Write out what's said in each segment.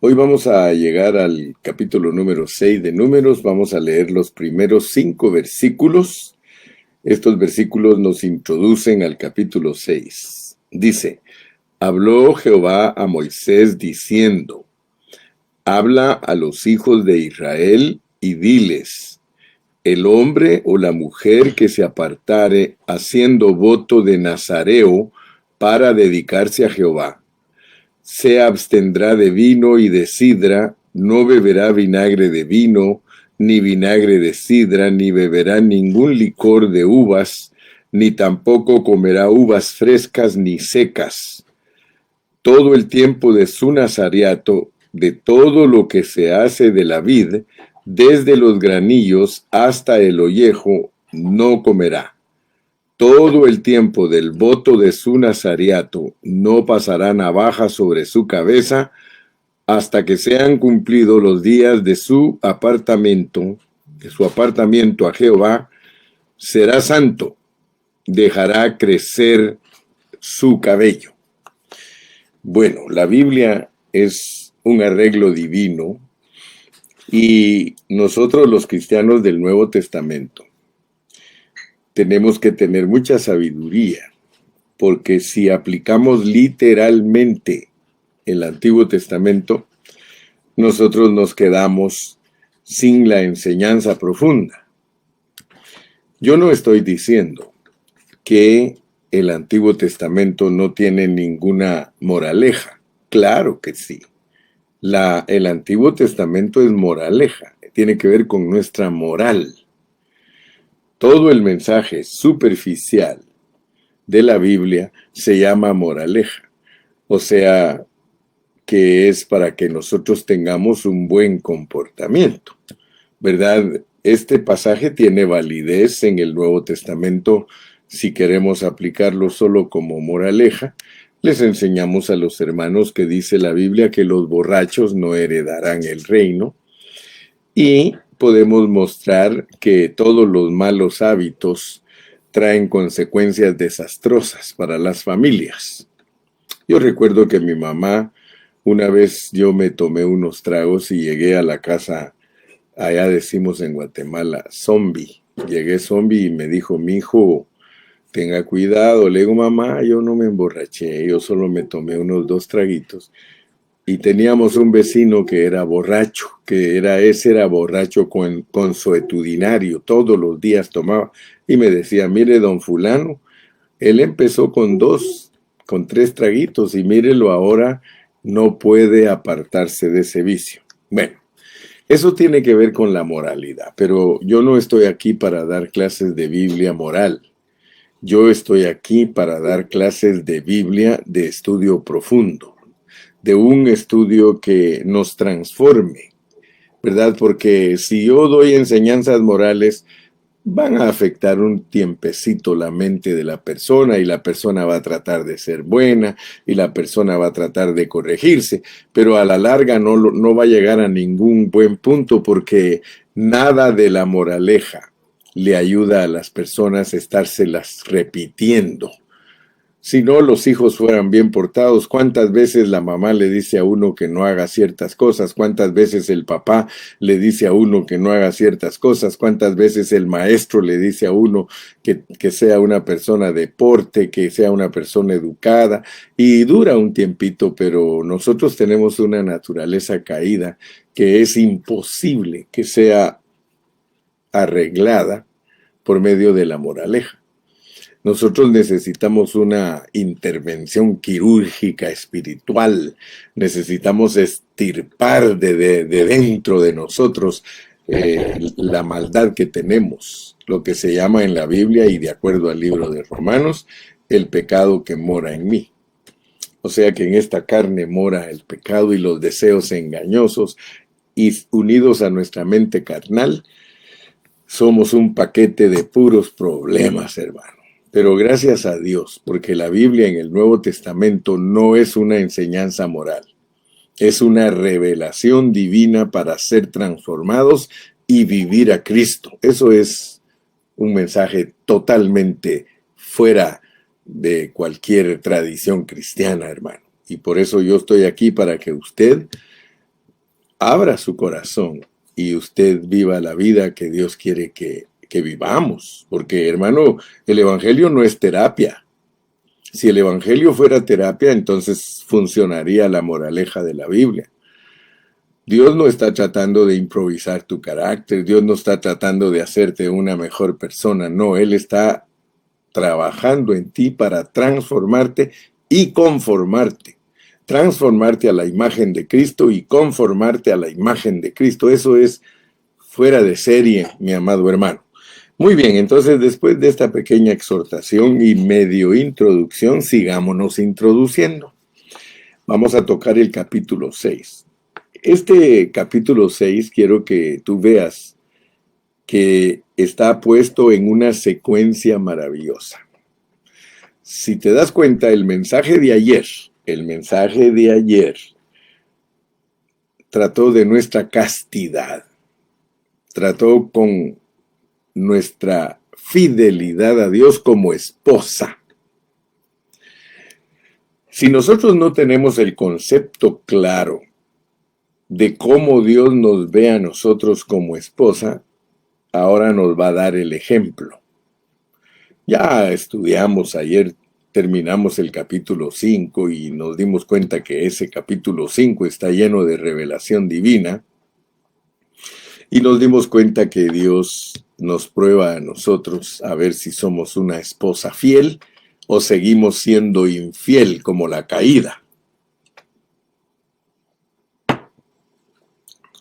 Hoy vamos a llegar al capítulo número 6 de Números. Vamos a leer los primeros 5 versículos. Estos versículos nos introducen al capítulo 6. Dice: Habló Jehová a Moisés diciendo: Habla a los hijos de Israel y diles: El hombre o la mujer que se apartare haciendo voto de Nazareo para dedicarse a Jehová, se abstendrá de vino y de sidra, no beberá vinagre de vino, ni vinagre de sidra, ni beberá ningún licor de uvas, ni tampoco comerá uvas frescas ni secas. Todo el tiempo de su nazareato, de todo lo que se hace de la vid, desde los granillos hasta el ollejo, no comerá. Todo el tiempo del voto de su nazareato no pasará navaja sobre su cabeza hasta que sean cumplidos los días de su apartamiento a Jehová. Será santo, dejará crecer su cabello. Bueno, la Biblia es un arreglo divino y nosotros los cristianos del Nuevo Testamento tenemos que tener mucha sabiduría, porque si aplicamos literalmente el Antiguo Testamento, nosotros nos quedamos sin la enseñanza profunda. Yo no estoy diciendo que el Antiguo Testamento no tiene ninguna moraleja. Claro que sí. El Antiguo Testamento es moraleja, tiene que ver con nuestra moral. Todo el mensaje superficial de la Biblia se llama moraleja, o sea, que es para que nosotros tengamos un buen comportamiento, ¿verdad? Este pasaje tiene validez en el Nuevo Testamento. Si queremos aplicarlo solo como moraleja, les enseñamos a los hermanos que dice la Biblia que los borrachos no heredarán el reino, y podemos mostrar que todos los malos hábitos traen consecuencias desastrosas para las familias. Yo recuerdo que mi mamá, una vez yo me tomé unos tragos y llegué a la casa, allá decimos en Guatemala, zombie. Llegué zombie y me dijo: mi hijo, tenga cuidado. Le digo: mamá, yo no me emborraché, yo solo me tomé unos 2 traguitos. Y teníamos un vecino que era borracho, ese era borracho consuetudinario, todos los días tomaba. Y me decía: mire, don fulano, él empezó con 3 traguitos y mírelo ahora, no puede apartarse de ese vicio. Bueno, eso tiene que ver con la moralidad, pero yo no estoy aquí para dar clases de Biblia moral. Yo estoy aquí para dar clases de Biblia de estudio profundo, de un estudio que nos transforme, ¿verdad? Porque si yo doy enseñanzas morales, van a afectar un tiempecito la mente de la persona, y la persona va a tratar de ser buena y la persona va a tratar de corregirse, pero a la larga no va a llegar a ningún buen punto, porque nada de la moraleja le ayuda a las personas a estárselas repitiendo. Si no, los hijos fueran bien portados, ¿cuántas veces la mamá le dice a uno que no haga ciertas cosas? ¿Cuántas veces el papá le dice a uno que no haga ciertas cosas? ¿Cuántas veces el maestro le dice a uno que sea una persona de porte, que sea una persona educada? Y dura un tiempito, pero nosotros tenemos una naturaleza caída que es imposible que sea arreglada por medio de la moraleja. Nosotros necesitamos una intervención quirúrgica espiritual. Necesitamos extirpar de dentro de nosotros la maldad que tenemos, lo que se llama en la Biblia y de acuerdo al libro de Romanos, el pecado que mora en mí. O sea que en esta carne mora el pecado y los deseos engañosos, y unidos a nuestra mente carnal, somos un paquete de puros problemas, hermano. Pero gracias a Dios, porque la Biblia en el Nuevo Testamento no es una enseñanza moral, es una revelación divina para ser transformados y vivir a Cristo. Eso es un mensaje totalmente fuera de cualquier tradición cristiana, hermano. Y por eso yo estoy aquí, para que usted abra su corazón y usted viva la vida que Dios quiere que vivamos. Porque, hermano, el Evangelio no es terapia. Si el Evangelio fuera terapia, entonces funcionaría la moraleja de la Biblia. Dios no está tratando de improvisar tu carácter, Dios no está tratando de hacerte una mejor persona, no, Él está trabajando en ti para transformarte y conformarte. Transformarte a la imagen de Cristo y conformarte a la imagen de Cristo. Eso es fuera de serie, mi amado hermano. Muy bien, entonces después de esta pequeña exhortación y medio introducción, sigámonos introduciendo. Vamos a tocar el capítulo 6. Este capítulo 6 quiero que tú veas que está puesto en una secuencia maravillosa. Si te das cuenta, el mensaje de ayer trató de nuestra castidad, trató con nuestra fidelidad a Dios como esposa. Si nosotros no tenemos el concepto claro de cómo Dios nos ve a nosotros como esposa, ahora nos va a dar el ejemplo. Ya estudiamos ayer, terminamos el capítulo 5 y nos dimos cuenta que ese capítulo 5 está lleno de revelación divina. Y nos dimos cuenta que Dios nos prueba a nosotros a ver si somos una esposa fiel o seguimos siendo infiel como la caída.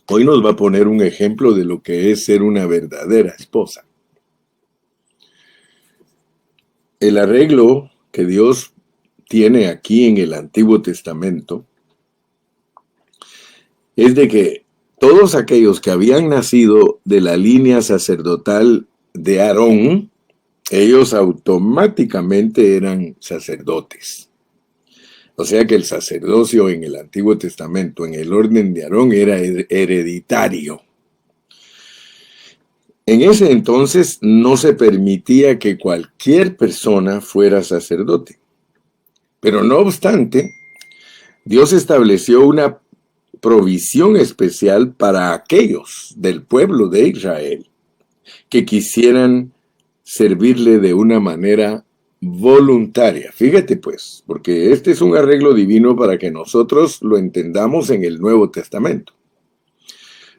Hoy nos va a poner un ejemplo de lo que es ser una verdadera esposa. El arreglo que Dios tiene aquí en el Antiguo Testamento es de que todos aquellos que habían nacido de la línea sacerdotal de Aarón, ellos automáticamente eran sacerdotes. O sea que el sacerdocio en el Antiguo Testamento, en el orden de Aarón, era hereditario. En ese entonces no se permitía que cualquier persona fuera sacerdote. Pero no obstante, Dios estableció una provisión especial para aquellos del pueblo de Israel que quisieran servirle de una manera voluntaria. Fíjate pues, porque este es un arreglo divino para que nosotros lo entendamos en el Nuevo Testamento.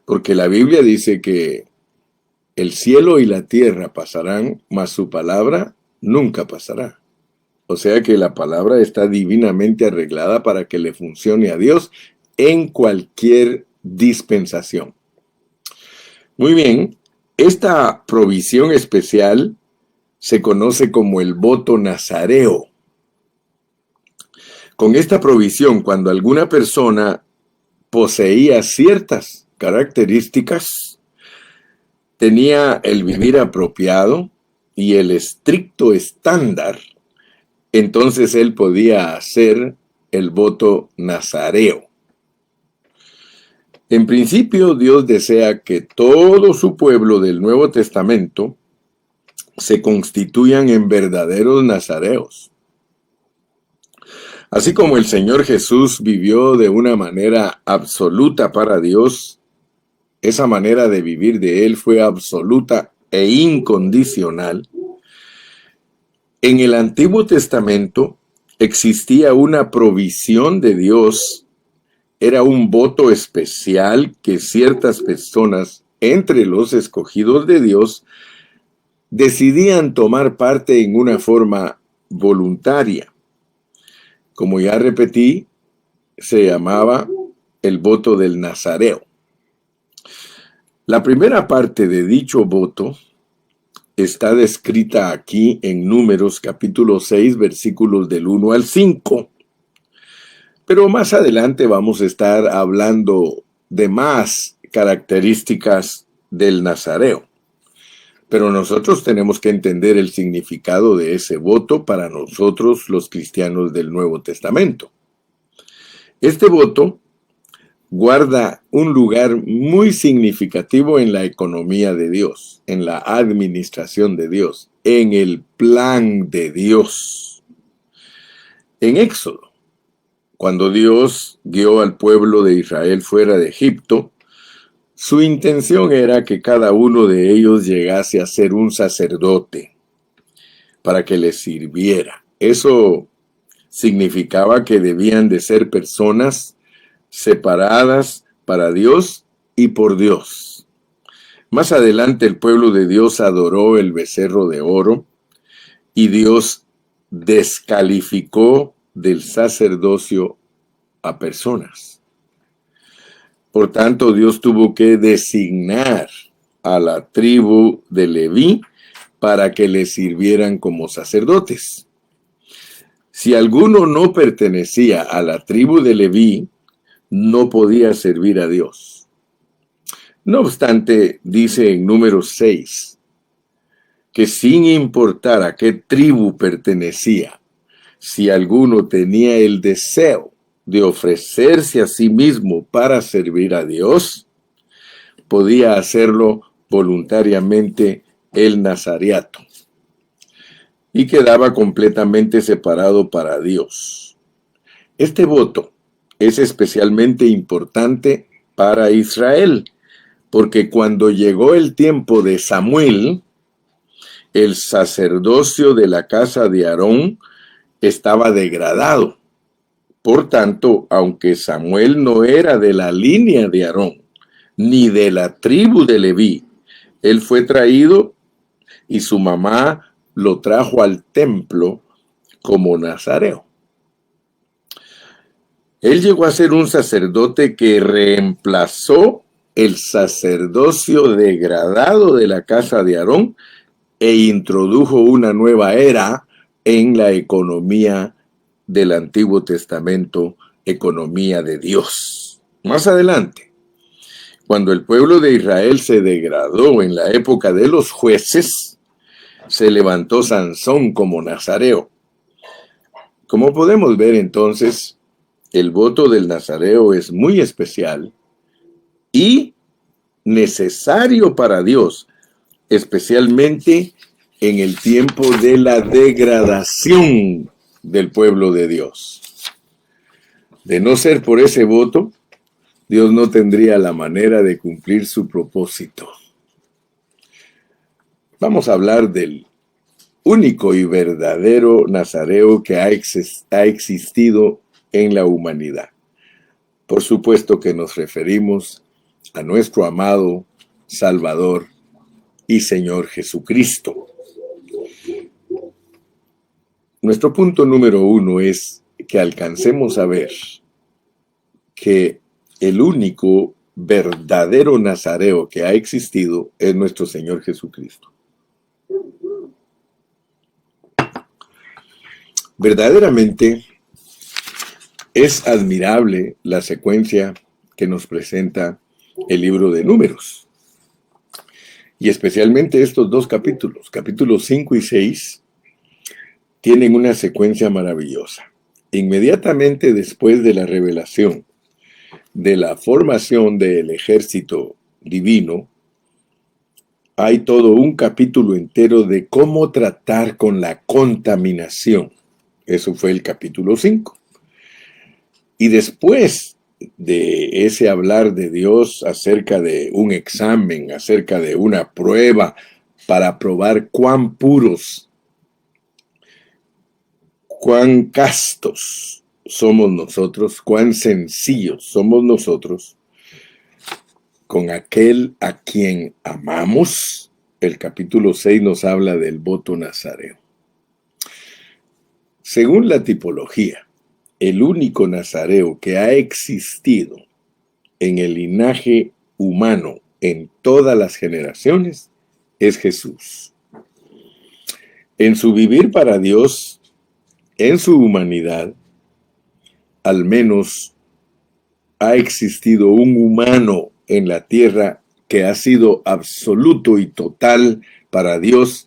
Porque la Biblia dice que el cielo y la tierra pasarán, mas su palabra nunca pasará. O sea que la palabra está divinamente arreglada para que le funcione a Dios en cualquier dispensación. Muy bien, esta provisión especial se conoce como el voto nazareo. Con esta provisión, cuando alguna persona poseía ciertas características, tenía el vivir apropiado y el estricto estándar, entonces él podía hacer el voto nazareo. En principio, Dios desea que todo su pueblo del Nuevo Testamento se constituyan en verdaderos nazareos. Así como el Señor Jesús vivió de una manera absoluta para Dios, esa manera de vivir de Él fue absoluta e incondicional. En el Antiguo Testamento existía una provisión de Dios. Era un voto especial que ciertas personas, entre los escogidos de Dios, decidían tomar parte en una forma voluntaria. Como ya repetí, se llamaba el voto del Nazareo. La primera parte de dicho voto está descrita aquí en Números capítulo 6, versículos del 1 al 5. Pero más adelante vamos a estar hablando de más características del Nazareo. Pero nosotros tenemos que entender el significado de ese voto para nosotros los cristianos del Nuevo Testamento. Este voto guarda un lugar muy significativo en la economía de Dios, en la administración de Dios, en el plan de Dios. En Éxodo, cuando Dios guió al pueblo de Israel fuera de Egipto, Su intención era que cada uno de ellos llegase a ser un sacerdote para que les sirviera. Eso significaba que debían de ser personas separadas para Dios y por Dios. Más adelante el pueblo de Dios adoró el becerro de oro y Dios descalificó del sacerdocio a personas. Por tanto, Dios tuvo que designar a la tribu de Leví para que le sirvieran como sacerdotes. Si alguno no pertenecía a la tribu de Leví, no podía servir a Dios. No obstante, dice en Números 6, que sin importar a qué tribu pertenecía, si alguno tenía el deseo de ofrecerse a sí mismo para servir a Dios, podía hacerlo voluntariamente el nazareato y quedaba completamente separado para Dios. Este voto es especialmente importante para Israel, porque cuando llegó el tiempo de Samuel, el sacerdocio de la casa de Aarón estaba degradado. Por tanto, aunque Samuel no era de la línea de Aarón, ni de la tribu de Leví, él fue traído y su mamá lo trajo al templo como nazareo. Él llegó a ser un sacerdote que reemplazó el sacerdocio degradado de la casa de Aarón e introdujo una nueva era en la economía del Antiguo Testamento, economía de Dios. Más adelante, cuando el pueblo de Israel se degradó en la época de los jueces, se levantó Sansón como nazareo. Como podemos ver entonces, el voto del nazareo es muy especial y necesario para Dios, especialmente en el tiempo de la degradación del pueblo de Dios. De no ser por ese voto, Dios no tendría la manera de cumplir su propósito. Vamos a hablar del único y verdadero nazareo que ha existido en la humanidad. Por supuesto que nos referimos a nuestro amado Salvador y Señor Jesucristo. Nuestro punto número 1 es que alcancemos a ver que el único verdadero nazareo que ha existido es nuestro Señor Jesucristo. Verdaderamente es admirable la secuencia que nos presenta el libro de Números. Y especialmente estos dos capítulos, capítulos 5 y 6, tienen una secuencia maravillosa. Inmediatamente después de la revelación de la formación del ejército divino, hay todo un capítulo entero de cómo tratar con la contaminación. Eso fue el capítulo 5. Y después de ese hablar de Dios acerca de un examen, acerca de una prueba para probar cuán puros, cuán castos somos nosotros, cuán sencillos somos nosotros con aquel a quien amamos, el capítulo 6 nos habla del voto nazareo. Según la tipología, el único nazareo que ha existido en el linaje humano en todas las generaciones es Jesús. En su vivir para Dios, en su humanidad, al menos ha existido un humano en la tierra que ha sido absoluto y total para Dios,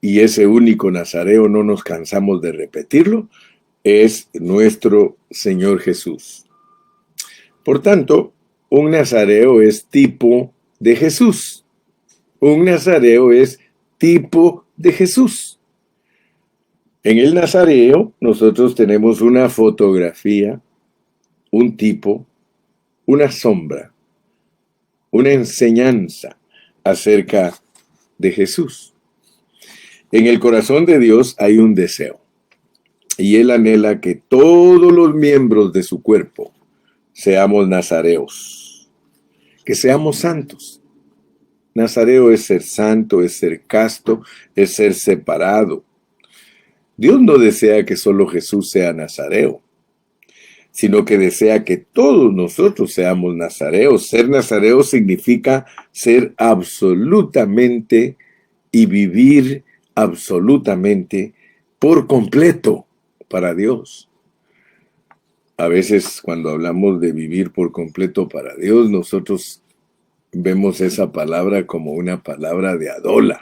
y ese único nazareo, no nos cansamos de repetirlo, es nuestro Señor Jesús. Por tanto, un nazareo es tipo de Jesús. Un nazareo es tipo de Jesús. En el nazareo nosotros tenemos una fotografía, un tipo, una sombra, una enseñanza acerca de Jesús. En el corazón de Dios hay un deseo, y Él anhela que todos los miembros de su cuerpo seamos nazareos, que seamos santos. Nazareo es ser santo, es ser casto, es ser separado. Dios no desea que solo Jesús sea nazareo, sino que desea que todos nosotros seamos nazareos. Ser nazareo significa ser absolutamente y vivir absolutamente por completo para Dios. A veces cuando hablamos de vivir por completo para Dios, nosotros vemos esa palabra como una palabra de adólar.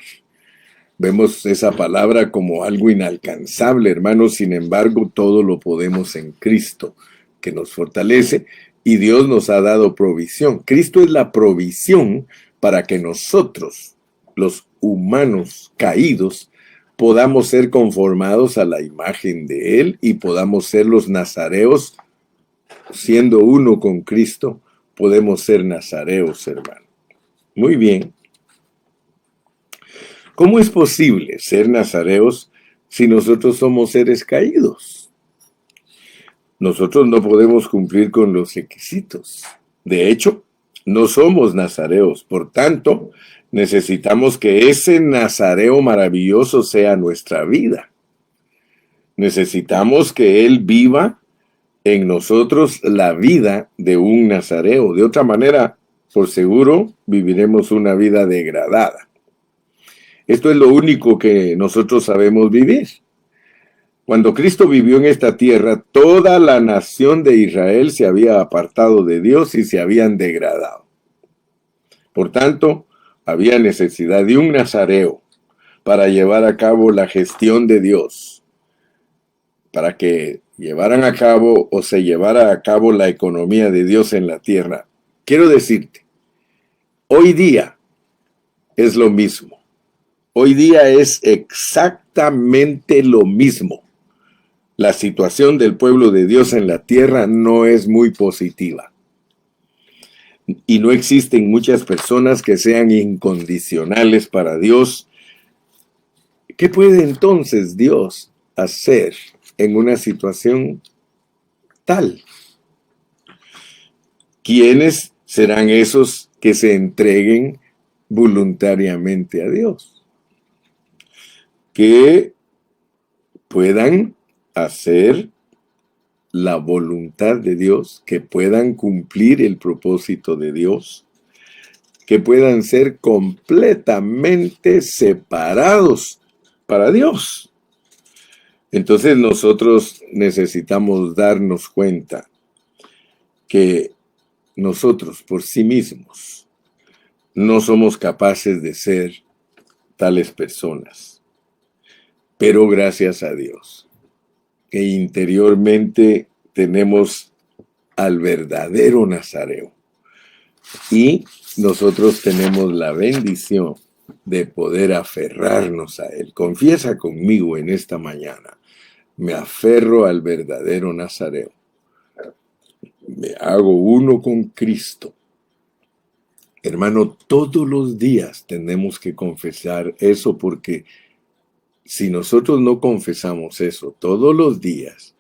Vemos esa palabra como algo inalcanzable, hermanos. Sin embargo, todo lo podemos en Cristo, que nos fortalece, y Dios nos ha dado provisión. Cristo es la provisión para que nosotros, los humanos caídos, podamos ser conformados a la imagen de Él y podamos ser los nazareos. Siendo uno con Cristo, podemos ser nazareos, hermano. Muy bien. ¿Cómo es posible ser nazareos si nosotros somos seres caídos? Nosotros no podemos cumplir con los requisitos. De hecho, no somos nazareos. Por tanto, necesitamos que ese nazareo maravilloso sea nuestra vida. Necesitamos que Él viva en nosotros la vida de un nazareo. De otra manera, por seguro, viviremos una vida degradada. Esto es lo único que nosotros sabemos vivir. Cuando Cristo vivió en esta tierra, toda la nación de Israel se había apartado de Dios y se habían degradado. Por tanto, había necesidad de un nazareo para llevar a cabo la gestión de Dios, para que llevaran a cabo o se llevara a cabo la economía de Dios en la tierra. Quiero decirte, hoy día es lo mismo. Hoy día es exactamente lo mismo. La situación del pueblo de Dios en la tierra no es muy positiva. Y no existen muchas personas que sean incondicionales para Dios. ¿Qué puede entonces Dios hacer en una situación tal? ¿Quiénes serán esos que se entreguen voluntariamente a Dios? Que puedan hacer la voluntad de Dios, que puedan cumplir el propósito de Dios, que puedan ser completamente separados para Dios. Entonces nosotros necesitamos darnos cuenta que nosotros por sí mismos no somos capaces de ser tales personas. Pero gracias a Dios, que interiormente tenemos al verdadero nazareo. Y nosotros tenemos la bendición de poder aferrarnos a Él. Confiesa conmigo en esta mañana. Me aferro al verdadero nazareo. Me hago uno con Cristo. Hermano, todos los días tenemos que confesar eso, porque si nosotros no confesamos eso todos los días,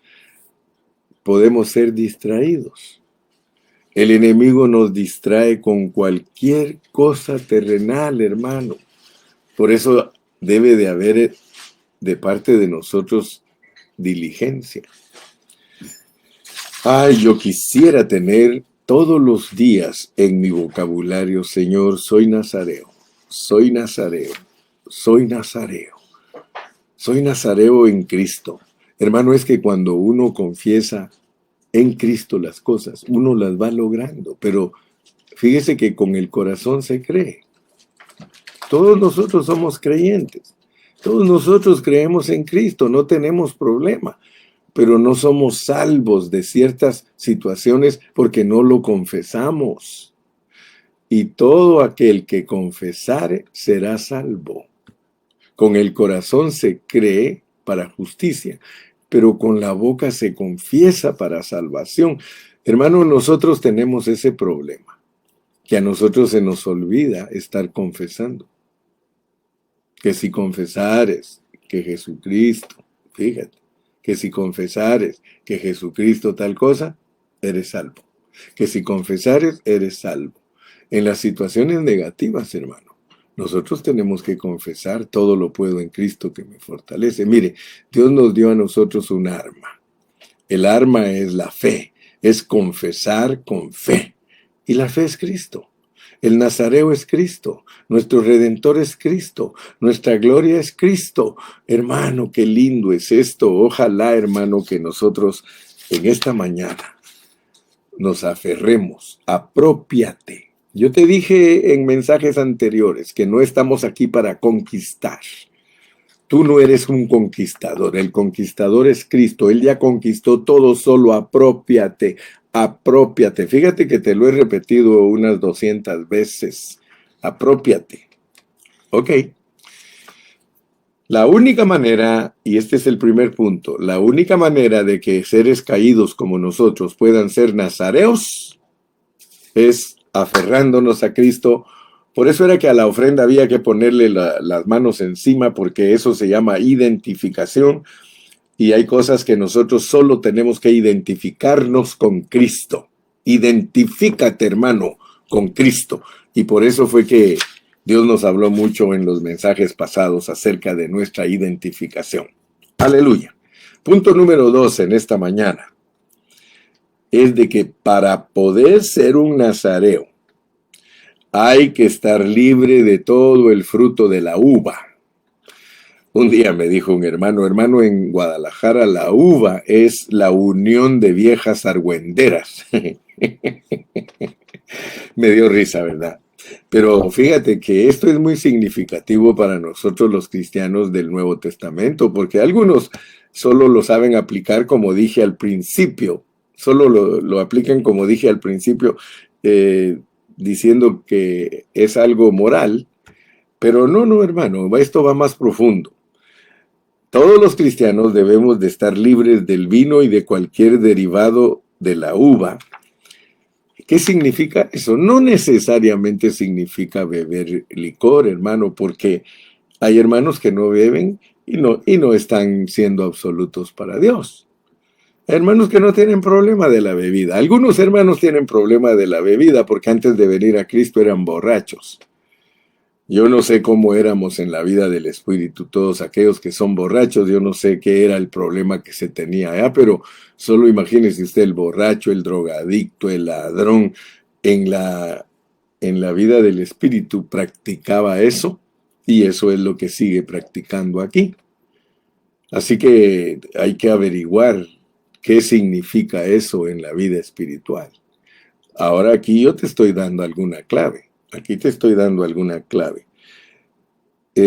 podemos ser distraídos. El enemigo nos distrae con cualquier cosa terrenal, hermano. Por eso debe de haber de parte de nosotros diligencia. Ay, yo quisiera tener todos los días en mi vocabulario: Señor, soy nazareo, soy nazareo, soy nazareo. Soy nazareo en Cristo. Hermano, es que cuando uno confiesa en Cristo las cosas, uno las va logrando. Pero fíjese que con el corazón se cree. Todos nosotros somos creyentes. Todos nosotros creemos en Cristo, no tenemos problema. Pero no somos salvos de ciertas situaciones porque no lo confesamos. Y todo aquel que confesare será salvo. Con el corazón se cree para justicia, pero con la boca se confiesa para salvación. Hermanos, nosotros tenemos ese problema. que a nosotros se nos olvida estar confesando. Que si confesares que Jesucristo, fíjate, que si confesares que Jesucristo tal cosa, eres salvo. Que si confesares, eres salvo. En las situaciones negativas, hermano, nosotros tenemos que confesar: todo lo puedo en Cristo que me fortalece. Mire, Dios nos dio a nosotros un arma. El arma es la fe, es confesar con fe. Y la fe es Cristo. El Nazareo es Cristo, nuestro Redentor es Cristo, nuestra gloria es Cristo. Hermano, qué lindo es esto. Ojalá, hermano, que nosotros en esta mañana nos aferremos. Aprópiate. Yo te dije en mensajes anteriores que no estamos aquí para conquistar. Tú no eres un conquistador, el conquistador es Cristo. Él ya conquistó todo, solo aprópiate. Aprópiate. Fíjate que te lo he repetido unas 200 veces. Aprópiate. Ok. La única manera, y este es el primer punto, la única manera de que seres caídos como nosotros puedan ser nazareos es aferrándonos a Cristo. Por eso era que a la ofrenda había que ponerle las manos encima, porque eso se llama identificación. Y hay cosas que nosotros solo tenemos que identificarnos con Cristo. Identifícate, hermano, con Cristo. Y por eso fue que Dios nos habló mucho en los mensajes pasados acerca de nuestra identificación. Aleluya. Punto número 2 en esta mañana es de que para poder ser un nazareo hay que estar libre de todo el fruto de la uva. Un día me dijo un hermano, en Guadalajara la uva es la unión de viejas argüenderas. Me dio risa, ¿verdad? Pero fíjate que esto es muy significativo para nosotros los cristianos del Nuevo Testamento, porque algunos solo lo saben aplicar como dije al principio, solo lo aplican como dije al principio, diciendo que es algo moral, pero no, hermano, esto va más profundo. Todos los cristianos debemos de estar libres del vino y de cualquier derivado de la uva. ¿Qué significa eso? No necesariamente significa beber licor, hermano, porque hay hermanos que no beben y no están siendo absolutos para Dios. Hay hermanos que no tienen problema de la bebida. Algunos hermanos tienen problema de la bebida porque antes de venir a Cristo eran borrachos. Yo no sé cómo éramos en la vida del Espíritu, todos aquellos que son borrachos, yo no sé qué era el problema que se tenía allá, pero solo imagínese usted el borracho, el drogadicto, el ladrón, en la vida del Espíritu practicaba eso, y eso es lo que sigue practicando aquí. Así que hay que averiguar qué significa eso en la vida espiritual. Ahora aquí yo te estoy dando alguna clave. Aquí te estoy dando alguna clave.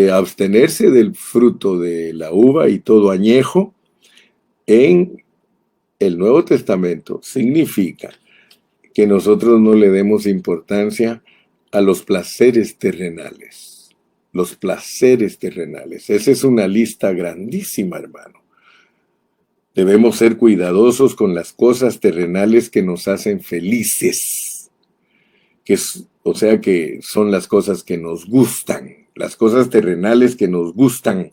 Abstenerse del fruto de la uva y todo añejo en el Nuevo Testamento significa que nosotros no le demos importancia a los placeres terrenales. Los placeres terrenales. Esa es una lista grandísima, hermano. Debemos ser cuidadosos con las cosas terrenales que nos hacen felices. O sea que son las cosas que nos gustan, las cosas terrenales que nos gustan.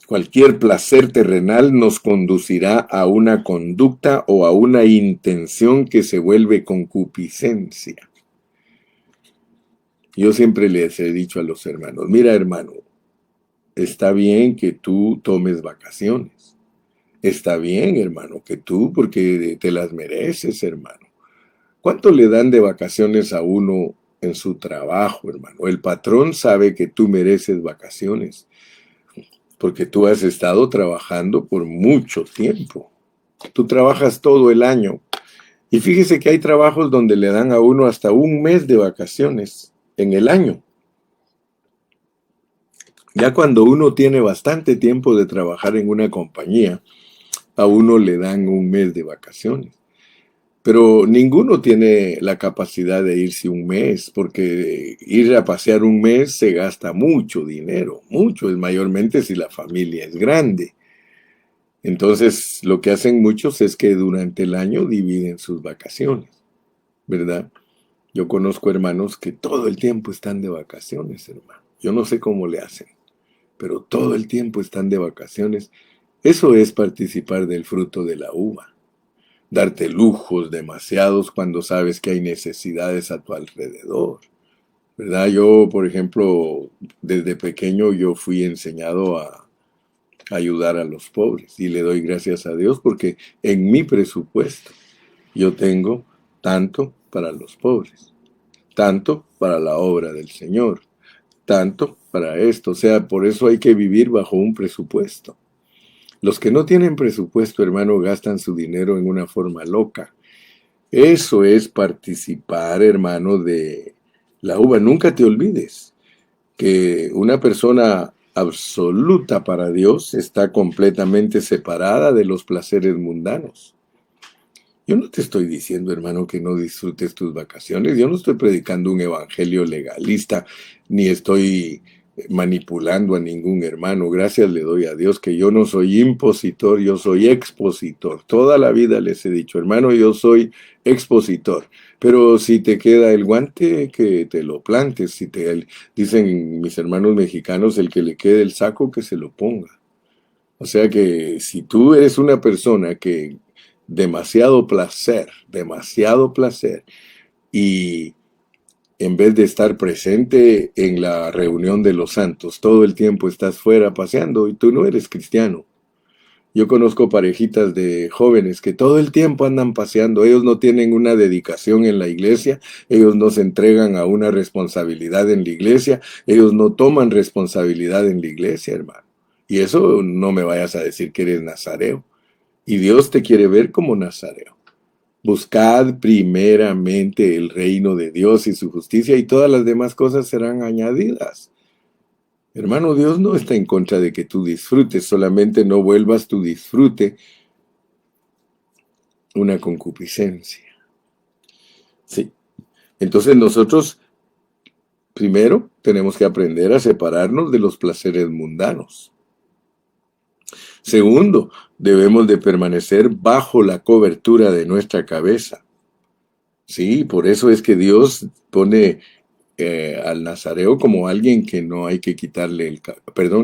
Cualquier placer terrenal nos conducirá a una conducta o a una intención que se vuelve concupiscencia. Yo siempre les he dicho a los hermanos, mira hermano, está bien que tú tomes vacaciones. Está bien, hermano, que tú, porque te las mereces, hermano. ¿Cuánto le dan de vacaciones a uno en su trabajo, hermano? El patrón sabe que tú mereces vacaciones, porque tú has estado trabajando por mucho tiempo. Tú trabajas todo el año. Y fíjese que hay trabajos donde le dan a uno hasta un mes de vacaciones en el año. Ya cuando uno tiene bastante tiempo de trabajar en una compañía, a uno le dan un mes de vacaciones. Pero ninguno tiene la capacidad de irse un mes, porque ir a pasear un mes se gasta mucho dinero, mucho, es mayormente si la familia es grande. Entonces, lo que hacen muchos es que durante el año dividen sus vacaciones, ¿verdad? Yo conozco hermanos que todo el tiempo están de vacaciones, hermano. Yo no sé cómo le hacen, pero todo el tiempo están de vacaciones. Eso es participar del fruto de la uva. Darte lujos demasiados cuando sabes que hay necesidades a tu alrededor, ¿verdad? Yo, por ejemplo, desde pequeño yo fui enseñado a ayudar a los pobres y le doy gracias a Dios porque en mi presupuesto yo tengo tanto para los pobres, tanto para la obra del Señor, tanto para esto. O sea, por eso hay que vivir bajo un presupuesto. Los que no tienen presupuesto, hermano, gastan su dinero en una forma loca. Eso es participar, hermano, de la uva. Nunca te olvides que una persona absoluta para Dios está completamente separada de los placeres mundanos. Yo no te estoy diciendo, hermano, que no disfrutes tus vacaciones. Yo no estoy predicando un evangelio legalista, ni estoy manipulando a ningún hermano. Gracias le doy a Dios que yo no soy impositor, yo soy expositor. Toda la vida les he dicho, hermano, yo soy expositor. Pero si te queda el guante, que te lo plantes. Si te dicen mis hermanos mexicanos, el que le quede el saco, que se lo ponga. O sea que si tú eres una persona que demasiado placer, y en vez de estar presente en la reunión de los santos, todo el tiempo estás fuera paseando y tú no eres cristiano. Yo conozco parejitas de jóvenes que todo el tiempo andan paseando, ellos no tienen una dedicación en la iglesia, ellos no se entregan a una responsabilidad en la iglesia, ellos no toman responsabilidad en la iglesia, hermano. Y eso no me vayas a decir que eres nazareo. Y Dios te quiere ver como nazareo. Buscad primeramente el reino de Dios y su justicia y todas las demás cosas serán añadidas. Hermano, Dios no está en contra de que tú disfrutes, solamente no vuelvas tu disfrute una concupiscencia. Sí. Entonces nosotros primero tenemos que aprender a separarnos de los placeres mundanos. Segundo, debemos de permanecer bajo la cobertura de nuestra cabeza. Sí, por eso es que Dios pone al nazareo como alguien que no hay que quitarle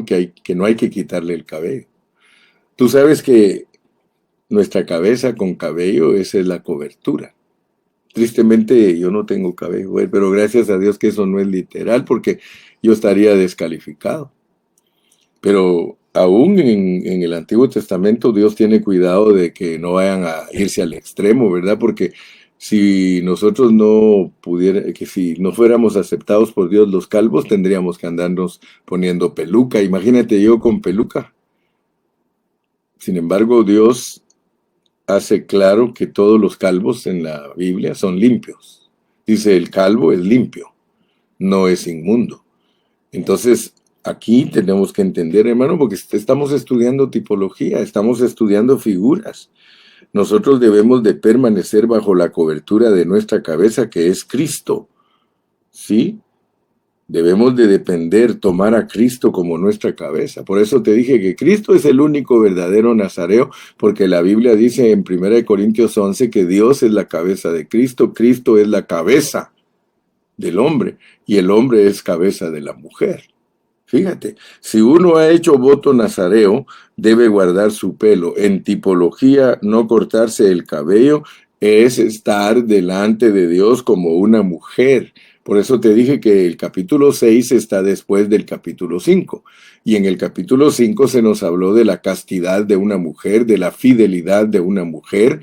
que no hay que quitarle el cabello. Tú sabes que nuestra cabeza con cabello, esa es la cobertura. Tristemente yo no tengo cabello, pero gracias a Dios que eso no es literal porque yo estaría descalificado. Pero aún en el Antiguo Testamento Dios tiene cuidado de que no vayan a irse al extremo, ¿verdad? Porque si nosotros si no fuéramos aceptados por Dios los calvos, tendríamos que andarnos poniendo peluca. Imagínate yo con peluca. Sin embargo, Dios hace claro que todos los calvos en la Biblia son limpios. Dice, el calvo es limpio, no es inmundo. Entonces, aquí tenemos que entender, hermano, porque estamos estudiando tipología, estamos estudiando figuras. Nosotros debemos de permanecer bajo la cobertura de nuestra cabeza, que es Cristo. ¿Sí? Debemos de depender, tomar a Cristo como nuestra cabeza. Por eso te dije que Cristo es el único verdadero nazareo, porque la Biblia dice en 1 Corintios 11 que Dios es la cabeza de Cristo, Cristo es la cabeza del hombre, y el hombre es cabeza de la mujer. Fíjate, si uno ha hecho voto nazareo, debe guardar su pelo. En tipología, no cortarse el cabello es estar delante de Dios como una mujer. Por eso te dije que el capítulo 6 está después del capítulo 5. Y en el capítulo 5 se nos habló de la castidad de una mujer, de la fidelidad de una mujer.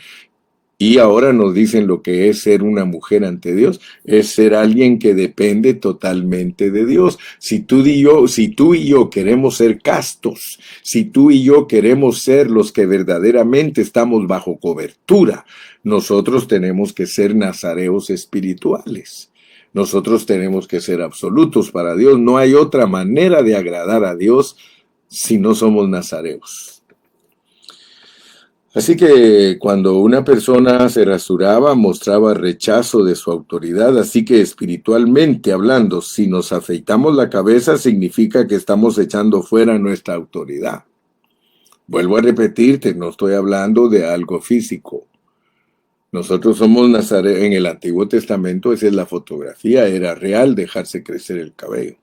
Y ahora nos dicen lo que es ser una mujer ante Dios, es ser alguien que depende totalmente de Dios. Si tú y yo queremos ser castos, si tú y yo queremos ser los que verdaderamente estamos bajo cobertura, nosotros tenemos que ser nazareos espirituales. Nosotros tenemos que ser absolutos para Dios. No hay otra manera de agradar a Dios si no somos nazareos. Así que cuando una persona se rasuraba, mostraba rechazo de su autoridad. Así que espiritualmente hablando, si nos afeitamos la cabeza, significa que estamos echando fuera nuestra autoridad. Vuelvo a repetirte, no estoy hablando de algo físico. Nosotros somos nazareos. En el Antiguo Testamento, esa es la fotografía, era real dejarse crecer el cabello.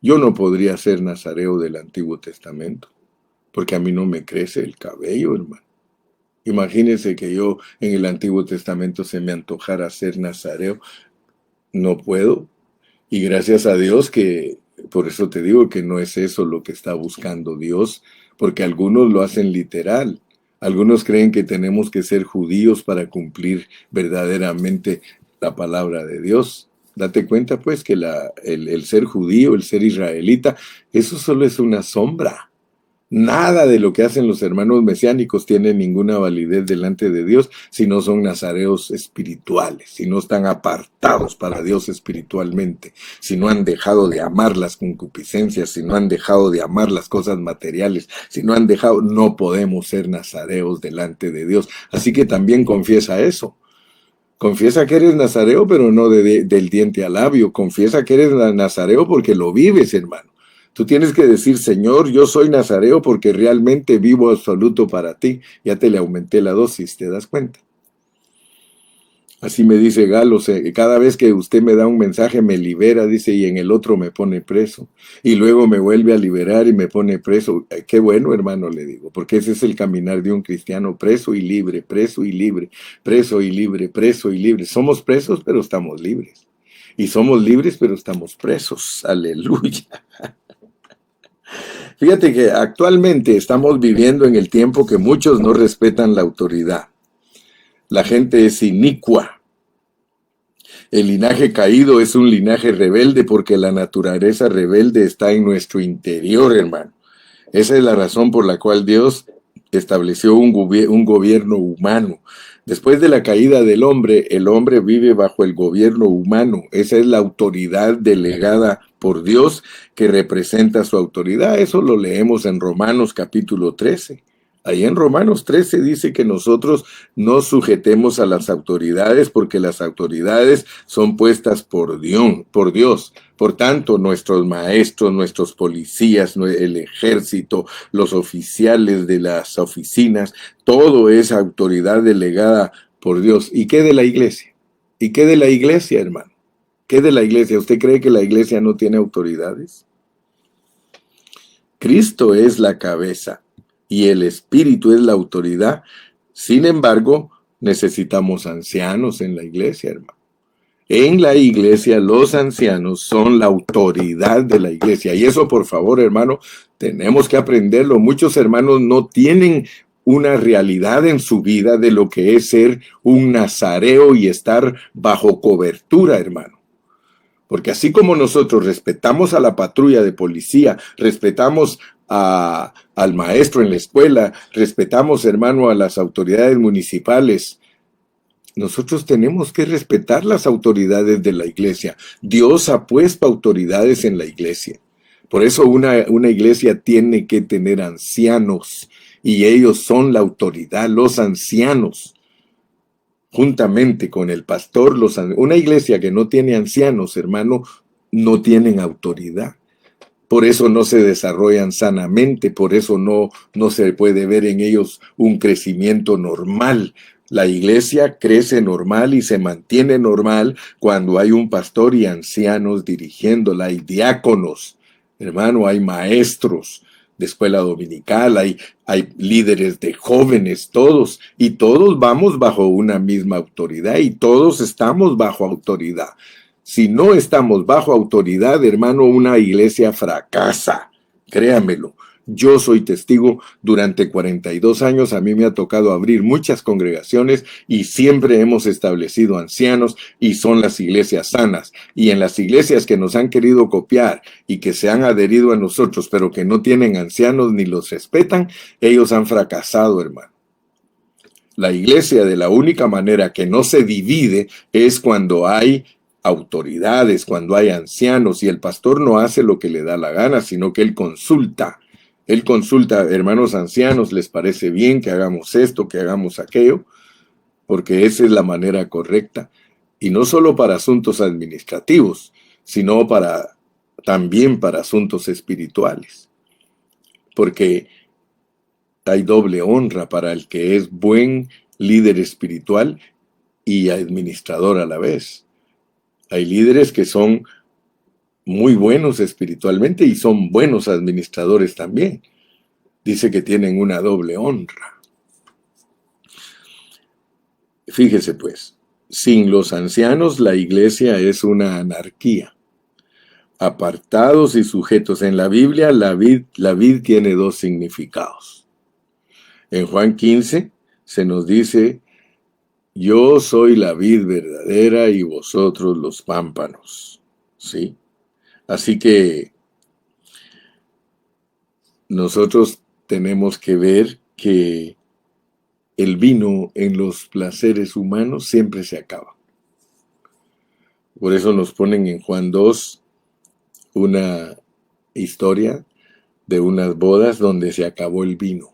Yo no podría ser nazareo del Antiguo Testamento, porque a mí no me crece el cabello, hermano. Imagínense que yo en el Antiguo Testamento se me antojara ser nazareo. No puedo. Y gracias a Dios que, por eso te digo que no es eso lo que está buscando Dios, porque algunos lo hacen literal. Algunos creen que tenemos que ser judíos para cumplir verdaderamente la palabra de Dios. Date cuenta pues que el ser judío, el ser israelita, eso solo es una sombra. Nada de lo que hacen los hermanos mesiánicos tiene ninguna validez delante de Dios si no son nazareos espirituales, si no están apartados para Dios espiritualmente, si no han dejado de amar las concupiscencias, si no han dejado de amar las cosas materiales, si no han dejado, no podemos ser nazareos delante de Dios. Así que también confiesa eso. Confiesa que eres nazareo, pero no del diente al labio. Confiesa que eres nazareo porque lo vives, hermano. Tú tienes que decir, Señor, yo soy nazareo porque realmente vivo absoluto para ti. Ya te le aumenté la dosis, ¿te das cuenta? Así me dice Galo, cada vez que usted me da un mensaje me libera, dice, y en el otro me pone preso. Y luego me vuelve a liberar y me pone preso. Qué bueno, hermano, le digo, porque ese es el caminar de un cristiano, preso y libre, preso y libre, preso y libre, preso y libre. Somos presos, pero estamos libres. Y somos libres, pero estamos presos. Aleluya. Fíjate que actualmente estamos viviendo en el tiempo que muchos no respetan la autoridad. La gente es inicua. El linaje caído es un linaje rebelde porque la naturaleza rebelde está en nuestro interior, hermano. Esa es la razón por la cual Dios estableció un gobierno humano. Después de la caída del hombre, el hombre vive bajo el gobierno humano. Esa es la autoridad delegada por Dios que representa su autoridad. Eso lo leemos en Romanos capítulo 13. Ahí en Romanos 13 dice que nosotros no sujetemos a las autoridades porque las autoridades son puestas por Dios, por Dios. Por tanto, nuestros maestros, nuestros policías, el ejército, los oficiales de las oficinas, todo es autoridad delegada por Dios. ¿Y qué de la iglesia? ¿Y qué de la iglesia, hermano? ¿Qué de la iglesia? ¿Usted cree que la iglesia no tiene autoridades? Cristo es la cabeza y el Espíritu es la autoridad. Sin embargo, necesitamos ancianos en la iglesia, hermano. En la iglesia, los ancianos son la autoridad de la iglesia. Y eso, por favor, hermano, tenemos que aprenderlo. Muchos hermanos no tienen una realidad en su vida de lo que es ser un nazareo y estar bajo cobertura, hermano. Porque así como nosotros respetamos a la patrulla de policía, respetamos al maestro en la escuela, respetamos, hermano, a las autoridades municipales, nosotros tenemos que respetar las autoridades de la iglesia. Dios ha puesto autoridades en la iglesia. Por eso una iglesia tiene que tener ancianos y ellos son la autoridad, los ancianos. Juntamente con el pastor, una iglesia que no tiene ancianos, hermano, no tienen autoridad. Por eso no se desarrollan sanamente, por eso no se puede ver en ellos un crecimiento normal. La iglesia crece normal y se mantiene normal cuando hay un pastor y ancianos dirigiéndola, hay diáconos, hermano, hay maestros de escuela dominical, hay líderes de jóvenes, todos, y todos vamos bajo una misma autoridad y todos estamos bajo autoridad. Si no estamos bajo autoridad, hermano, una iglesia fracasa, créamelo. Yo soy testigo, durante 42 años a mí me ha tocado abrir muchas congregaciones y siempre hemos establecido ancianos y son las iglesias sanas. Y en las iglesias que nos han querido copiar y que se han adherido a nosotros, pero que no tienen ancianos ni los respetan, ellos han fracasado, hermano. La iglesia, de la única manera que no se divide es cuando hay autoridades, cuando hay ancianos y el pastor no hace lo que le da la gana, sino que él consulta. Él consulta, hermanos ancianos, ¿les parece bien que hagamos esto, que hagamos aquello? Porque esa es la manera correcta. Y no solo para asuntos administrativos, sino también para asuntos espirituales. Porque hay doble honra para el que es buen líder espiritual y administrador a la vez. Hay líderes que son muy buenos espiritualmente y son buenos administradores también. Dice que tienen una doble honra. Fíjese pues, sin los ancianos la iglesia es una anarquía. Apartados y sujetos. En la Biblia la vid tiene dos significados. En Juan 15 se nos dice: yo soy la vid verdadera y vosotros los pámpanos. ¿Sí? Así que nosotros tenemos que ver que el vino en los placeres humanos siempre se acaba. Por eso nos ponen en Juan 2 una historia de unas bodas donde se acabó el vino.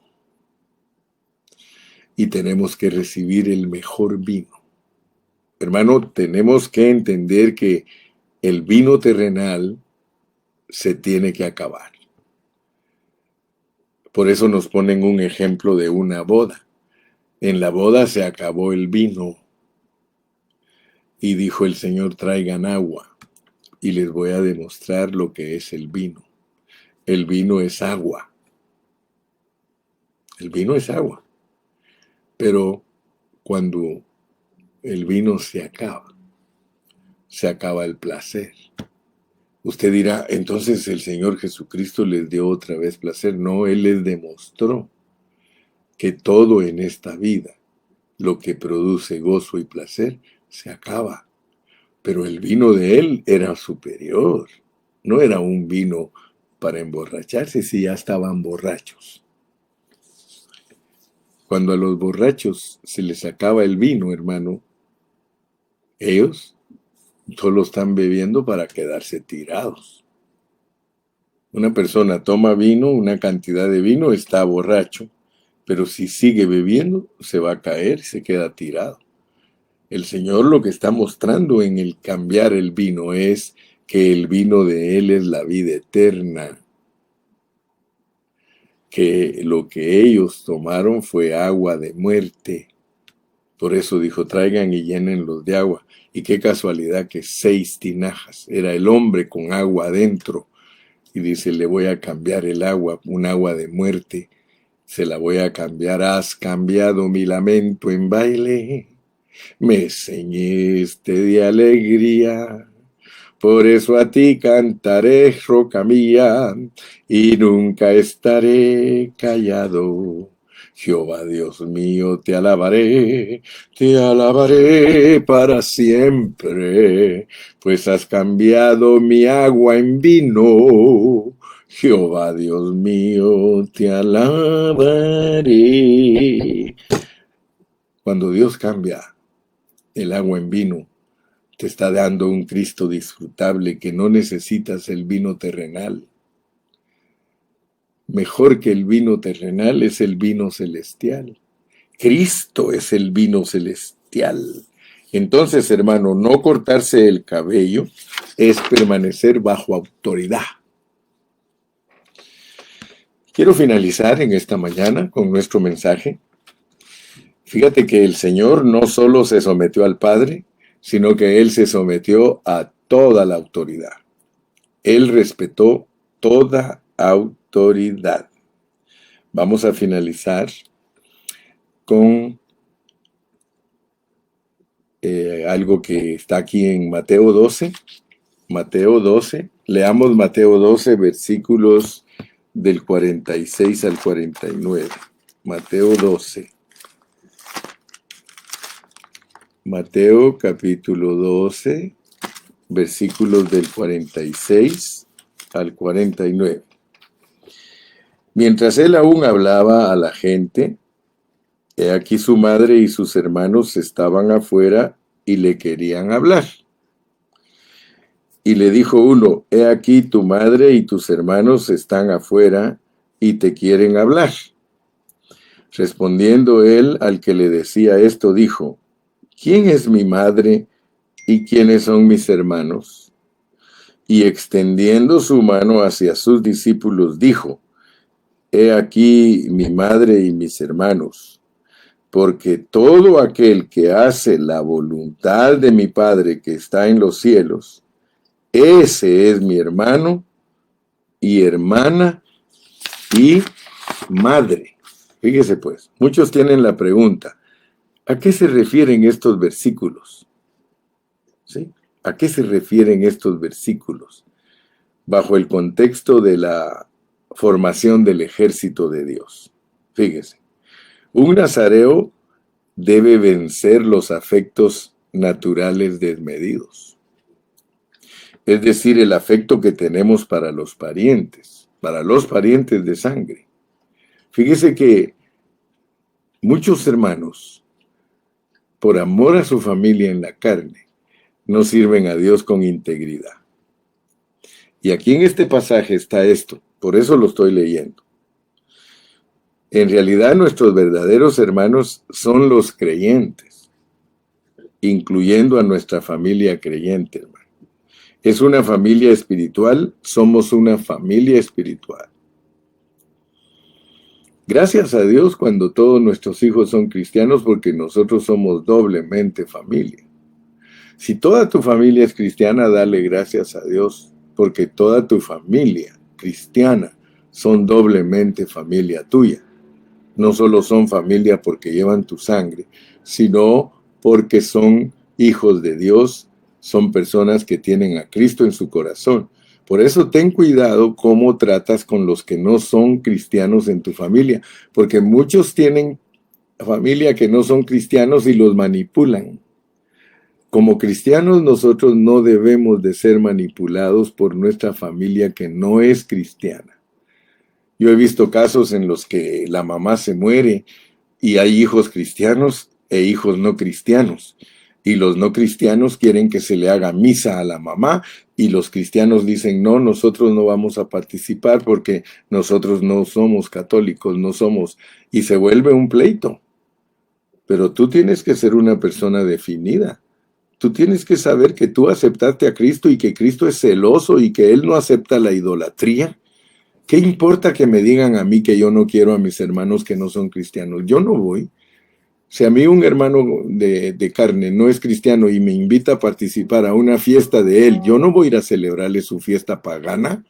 Y tenemos que recibir el mejor vino. Hermano, tenemos que entender que el vino terrenal se tiene que acabar. Por eso nos ponen un ejemplo de una boda. En la boda se acabó el vino. Y dijo el Señor: traigan agua. Y les voy a demostrar lo que es el vino. El vino es agua. El vino es agua. Pero cuando el vino se acaba el placer. Usted dirá: entonces el Señor Jesucristo les dio otra vez placer. No, Él les demostró que todo en esta vida, lo que produce gozo y placer, se acaba. Pero el vino de Él era superior. No era un vino para emborracharse si ya estaban borrachos. Cuando a los borrachos se les acaba el vino, hermano, ellos solo están bebiendo para quedarse tirados. Una persona toma vino, una cantidad de vino, está borracho, pero si sigue bebiendo, se va a caer y se queda tirado. El Señor lo que está mostrando en el cambiar el vino es que el vino de Él es la vida eterna. Que lo que ellos tomaron fue agua de muerte. Por eso dijo: traigan y llénenlos de agua. Y qué casualidad que 6 tinajas. Era el hombre con agua adentro. Y dice: le voy a cambiar el agua, un agua de muerte. Se la voy a cambiar. Has cambiado mi lamento en baile. Me ceñiste de alegría. Por eso a ti cantaré, roca mía, y nunca estaré callado. Jehová Dios mío, te alabaré para siempre, pues has cambiado mi agua en vino. Jehová Dios mío, te alabaré. Cuando Dios cambia el agua en vino, te está dando un Cristo disfrutable, que no necesitas el vino terrenal. Mejor que el vino terrenal es el vino celestial. Cristo es el vino celestial. Entonces, hermano, no cortarse el cabello es permanecer bajo autoridad. Quiero finalizar en esta mañana con nuestro mensaje. Fíjate que el Señor no solo se sometió al Padre, sino que Él se sometió a toda la autoridad. Él respetó toda autoridad. Vamos a finalizar con algo que está aquí en Mateo 12. Mateo 12. Leamos Mateo 12, versículos del 46 al 49. Mateo 12. Mateo capítulo 12, versículos del 46 al 49. Mientras él aún hablaba a la gente, he aquí su madre y sus hermanos estaban afuera y le querían hablar. Y le dijo uno: he aquí tu madre y tus hermanos están afuera y te quieren hablar. Respondiendo él al que le decía esto, dijo: ¿quién es mi madre y quiénes son mis hermanos? Y extendiendo su mano hacia sus discípulos, dijo: he aquí mi madre y mis hermanos, porque todo aquel que hace la voluntad de mi Padre que está en los cielos, ese es mi hermano y hermana y madre. Fíjese pues, muchos tienen la pregunta, ¿a qué se refieren estos versículos? ¿Sí? ¿A qué se refieren estos versículos? Bajo el contexto de la formación del ejército de Dios. Fíjese, un nazareo debe vencer los afectos naturales desmedidos. Es decir, el afecto que tenemos para los parientes de sangre. Fíjese que muchos hermanos, por amor a su familia en la carne, no sirven a Dios con integridad. Y aquí en este pasaje está esto, por eso lo estoy leyendo. En realidad nuestros verdaderos hermanos son los creyentes, incluyendo a nuestra familia creyente, hermano. Es una familia espiritual, somos una familia espiritual. Gracias a Dios cuando todos nuestros hijos son cristianos, porque nosotros somos doblemente familia. Si toda tu familia es cristiana, dale gracias a Dios, porque toda tu familia cristiana son doblemente familia tuya. No solo son familia porque llevan tu sangre, sino porque son hijos de Dios, son personas que tienen a Cristo en su corazón. Por eso ten cuidado cómo tratas con los que no son cristianos en tu familia, porque muchos tienen familia que no son cristianos y los manipulan. Como cristianos nosotros no debemos de ser manipulados por nuestra familia que no es cristiana. Yo he visto casos en los que la mamá se muere y hay hijos cristianos e hijos no cristianos. Y los no cristianos quieren que se le haga misa a la mamá y los cristianos dicen, no, nosotros no vamos a participar porque nosotros no somos católicos, no somos. Y se vuelve un pleito. Pero tú tienes que ser una persona definida. Tú tienes que saber que tú aceptaste a Cristo y que Cristo es celoso y que Él no acepta la idolatría. ¿Qué importa que me digan a mí que yo no quiero a mis hermanos que no son cristianos? Yo no voy. Si a mí un hermano de carne no es cristiano y me invita a participar a una fiesta de él, yo no voy a ir a celebrarle su fiesta pagana.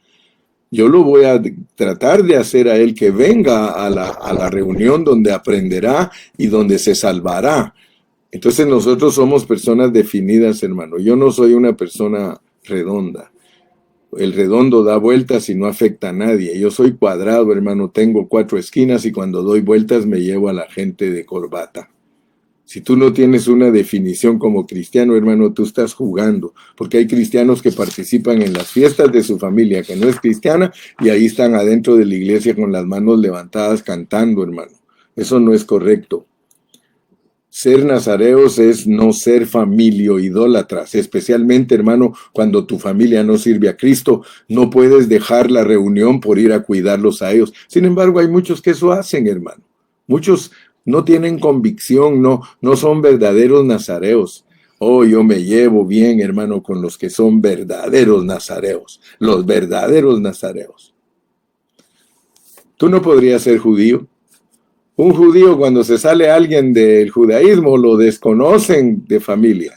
Yo lo voy a tratar de hacer a él que venga a la reunión donde aprenderá y donde se salvará. Entonces nosotros somos personas definidas, hermano. Yo no soy una persona redonda. El redondo da vueltas y no afecta a nadie. Yo soy cuadrado, hermano. Tengo 4 esquinas y cuando doy vueltas me llevo a la gente de corbata. Si tú no tienes una definición como cristiano, hermano, tú estás jugando. Porque hay cristianos que participan en las fiestas de su familia que no es cristiana y ahí están adentro de la iglesia con las manos levantadas cantando, hermano. Eso no es correcto. Ser nazareos es no ser familia idólatras, especialmente, hermano, cuando tu familia no sirve a Cristo, no puedes dejar la reunión por ir a cuidarlos a ellos. Sin embargo, hay muchos que eso hacen, hermano. Muchos no tienen convicción, no son verdaderos nazareos. Oh, yo me llevo bien, hermano, con los que son verdaderos nazareos, los verdaderos nazareos. Tú no podrías ser judío. Un judío, cuando se sale alguien del judaísmo, lo desconocen de familia.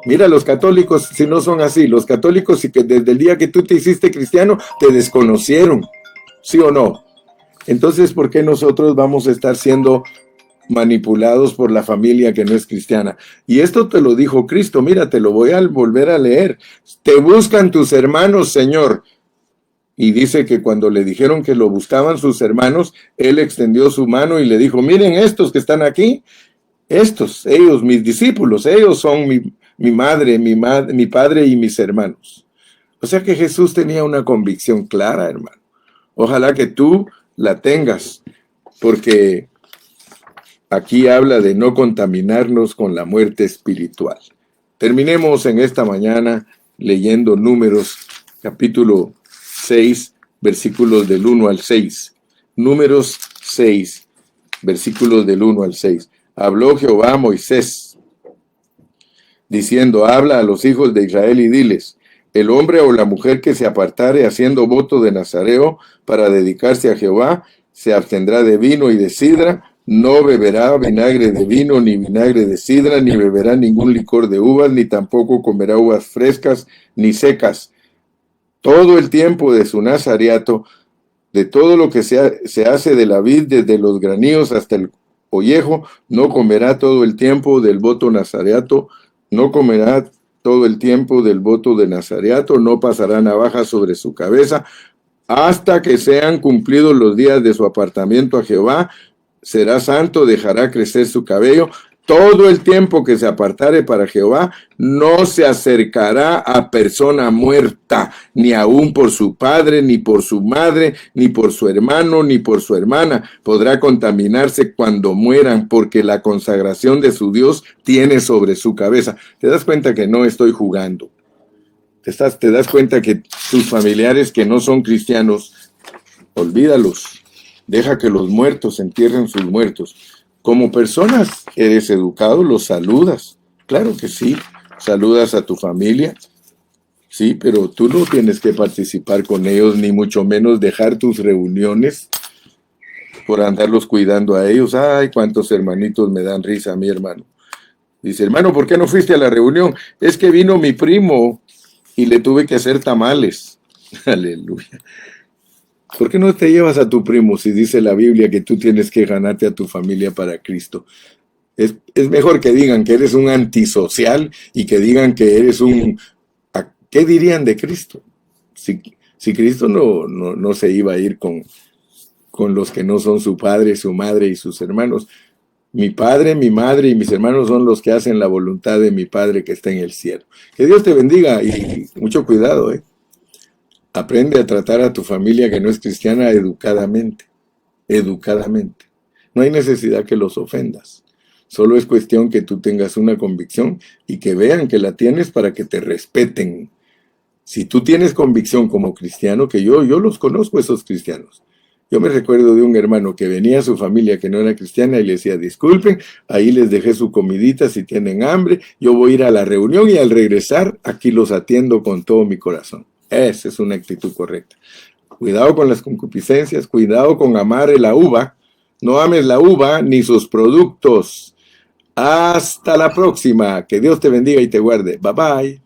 Mira, los católicos, si no son así, los católicos, sí que desde el día que tú te hiciste cristiano, te desconocieron, ¿sí o no? Entonces, ¿por qué nosotros vamos a estar siendo manipulados por la familia que no es cristiana? Y esto te lo dijo Cristo, mira, te lo voy a volver a leer. Te buscan tus hermanos, Señor. Y dice que cuando le dijeron que lo buscaban sus hermanos, él extendió su mano y le dijo, miren estos que están aquí, ellos, mis discípulos, ellos son mi madre, mi padre y mis hermanos. O sea que Jesús tenía una convicción clara, hermano. Ojalá que tú la tengas, porque aquí habla de no contaminarnos con la muerte espiritual. Terminemos en esta mañana leyendo Números, capítulo 6, versículos del 1 al 6. Números 6, versículos del 1 al 6. Habló Jehová a Moisés, diciendo, habla a los hijos de Israel y diles, el hombre o la mujer que se apartare haciendo voto de nazareo para dedicarse a Jehová, se abstendrá de vino y de sidra, no beberá vinagre de vino, ni vinagre de sidra, ni beberá ningún licor de uvas, ni tampoco comerá uvas frescas ni secas. Todo el tiempo de su nazareato, de todo lo que se hace de la vid, desde los granillos hasta el ollejo, no comerá todo el tiempo del voto nazareato, no comerá todo el tiempo del voto de nazareato, no pasará navaja sobre su cabeza, hasta que sean cumplidos los días de su apartamiento a Jehová. Será santo, dejará crecer su cabello. Todo el tiempo que se apartare para Jehová, no se acercará a persona muerta, ni aun por su padre, ni por su madre, ni por su hermano, ni por su hermana. Podrá contaminarse cuando mueran, porque la consagración de su Dios tiene sobre su cabeza. ¿Te das cuenta que no estoy jugando? ¿Te das cuenta que tus familiares que no son cristianos, olvídalos? Deja que los muertos entierren sus muertos. Como personas eres educado, los saludas. Claro que sí, saludas a tu familia. Sí, pero tú no tienes que participar con ellos, ni mucho menos dejar tus reuniones por andarlos cuidando a ellos. Ay, cuántos hermanitos me dan risa a mi hermano. Dice, hermano, ¿por qué no fuiste a la reunión? Es que vino mi primo y le tuve que hacer tamales. Aleluya. ¿Por qué no te llevas a tu primo si dice la Biblia que tú tienes que ganarte a tu familia para Cristo? Es mejor que digan que eres un antisocial y que digan que eres un... ¿Qué dirían de Cristo? Si Cristo no se iba a ir con los que no son su padre, su madre y sus hermanos. Mi padre, mi madre y mis hermanos son los que hacen la voluntad de mi Padre que está en el cielo. Que Dios te bendiga y mucho cuidado, Aprende a tratar a tu familia que no es cristiana educadamente. Educadamente. No hay necesidad que los ofendas. Solo es cuestión que tú tengas una convicción y que vean que la tienes para que te respeten. Si tú tienes convicción como cristiano, que yo los conozco esos cristianos. Yo me recuerdo de un hermano que venía a su familia que no era cristiana y le decía, disculpen, ahí les dejé su comidita si tienen hambre, yo voy a ir a la reunión y al regresar aquí los atiendo con todo mi corazón. Esa es una actitud correcta. Cuidado con las concupiscencias, cuidado con amar la uva. No ames la uva ni sus productos. Hasta la próxima. Que Dios te bendiga y te guarde. Bye bye.